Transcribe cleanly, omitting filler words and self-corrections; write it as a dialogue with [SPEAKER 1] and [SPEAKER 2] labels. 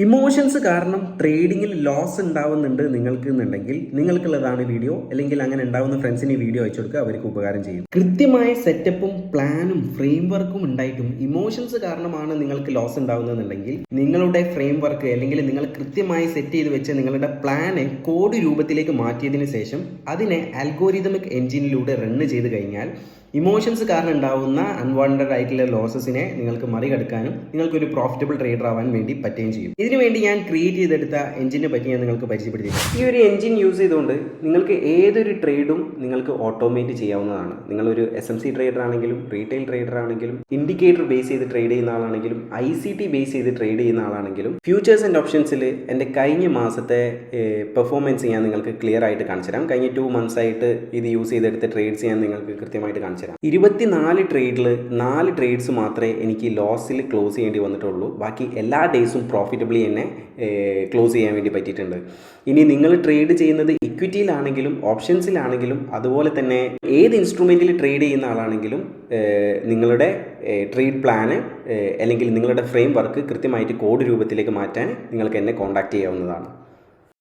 [SPEAKER 1] Emotions കാരണം ട്രേഡിങ്ങിൽ loss ഉണ്ടാവുന്നുണ്ട് നിങ്ങൾക്കുണ്ടെങ്കിൽ നിങ്ങൾക്കുള്ളതാണ് video. അല്ലെങ്കിൽ അങ്ങനെ ഉണ്ടാവുന്ന ഫ്രണ്ട്സിന് ഈ വീഡിയോ അയച്ചു കൊടുക്കുക, അവർക്ക് ഉപകാരം ചെയ്യും. കൃത്യമായ സെറ്റപ്പും പ്ലാനും ഫ്രെയിം വർക്കും ഉണ്ടായിട്ടും ഇമോഷൻസ് കാരണമാണ് നിങ്ങൾക്ക് ലോസ് ഉണ്ടാവുന്നതെന്നുണ്ടെങ്കിൽ നിങ്ങളുടെ ഫ്രെയിം വർക്ക് അല്ലെങ്കിൽ നിങ്ങൾ കൃത്യമായി സെറ്റ് ചെയ്ത് വെച്ച നിങ്ങളുടെ പ്ലാനെ കോഡ് രൂപത്തിലേക്ക് മാറ്റിയതിന് ശേഷം അതിനെ അൽഗോരിതമിക് എഞ്ചിനിലൂടെ റണ്ണ് ചെയ്ത് കഴിഞ്ഞാൽ ഇമോഷൻസ് കാരണം ഉണ്ടാവുന്ന അൺവാണ്ടഡ് ആയിട്ടുള്ള ലോസസിനെ നിങ്ങൾക്ക് മറികടക്കാനും നിങ്ങൾക്കൊരു പ്രോഫിറ്റബിൾ ട്രേഡർ ആവാൻ വേണ്ടി പറ്റുകയും ചെയ്യും. ഇതിനു വേണ്ടി ഞാൻ ക്രിയേറ്റ് ചെയ്തെടുത്ത എഞ്ചിനെ പറ്റി ഞാൻ നിങ്ങൾക്ക് പരിചയപ്പെടുത്തിയിട്ടുണ്ട്. ഈ ഒരു എഞ്ചിൻ യൂസ് ചെയ്തുകൊണ്ട് നിങ്ങൾക്ക് ഏതൊരു ട്രേഡും നിങ്ങൾക്ക് ഓട്ടോമേറ്റ് ചെയ്യാവുന്നതാണ്. നിങ്ങളൊരു SMC ട്രേഡർ ആണെങ്കിലും റീറ്റെയിൽ ട്രേഡർ ആണെങ്കിലും ഇൻഡിക്കേറ്റർ ബേസ് ചെയ്ത് ട്രേഡ് ചെയ്യുന്ന ആളാണെങ്കിലും ICT ബേസ് ചെയ്ത് ട്രേഡ് ചെയ്യുന്ന ആളാണെങ്കിലും ഫ്യൂച്ചേഴ്സ് ആൻഡ് ഓപ്ഷൻസിൽ എൻ്റെ കഴിഞ്ഞ മാസത്തെ പെർഫോമൻസ് ഞാൻ നിങ്ങൾക്ക് ക്ലിയർ ആയിട്ട് കാണിച്ചു തരാം. കഴിഞ്ഞ 2 months ആയിട്ട് ഇത് യൂസ് ചെയ്തെടുത്ത ട്രേഡ്സ് ഞാൻ നിങ്ങൾക്ക് കൃത്യമായിട്ട് കാണിച്ചു തരാം. 24 ട്രേഡിൽ 4 ട്രേഡ്സ് മാത്രമേ എനിക്ക് ലോസിൽ ക്ലോസ് ചെയ്യേണ്ടി വന്നിട്ടുള്ളൂ. ബാക്കി എല്ലാ ഡേയ്സും പ്രോഫിറ്റബിളി തന്നെ ക്ലോസ് ചെയ്യാൻ വേണ്ടി പറ്റിയിട്ടുണ്ട്. ഇനി നിങ്ങൾ ട്രേഡ് ചെയ്യുന്നത് ഇക്വിറ്റിയിലാണെങ്കിലും ഓപ്ഷൻസിലാണെങ്കിലും അതുപോലെ തന്നെ ഏത് ഇൻസ്ട്രുമെൻറ്റിൽ ട്രേഡ് ചെയ്യുന്ന ആളാണെങ്കിലും നിങ്ങളുടെ ട്രേഡ് പ്ലാന് അല്ലെങ്കിൽ നിങ്ങളുടെ ഫ്രെയിം വർക്ക് കൃത്യമായിട്ട് കോഡ് രൂപത്തിലേക്ക് മാറ്റാൻ നിങ്ങൾക്ക് എന്നെ കോൺടാക്റ്റ് ചെയ്യാവുന്നതാണ്.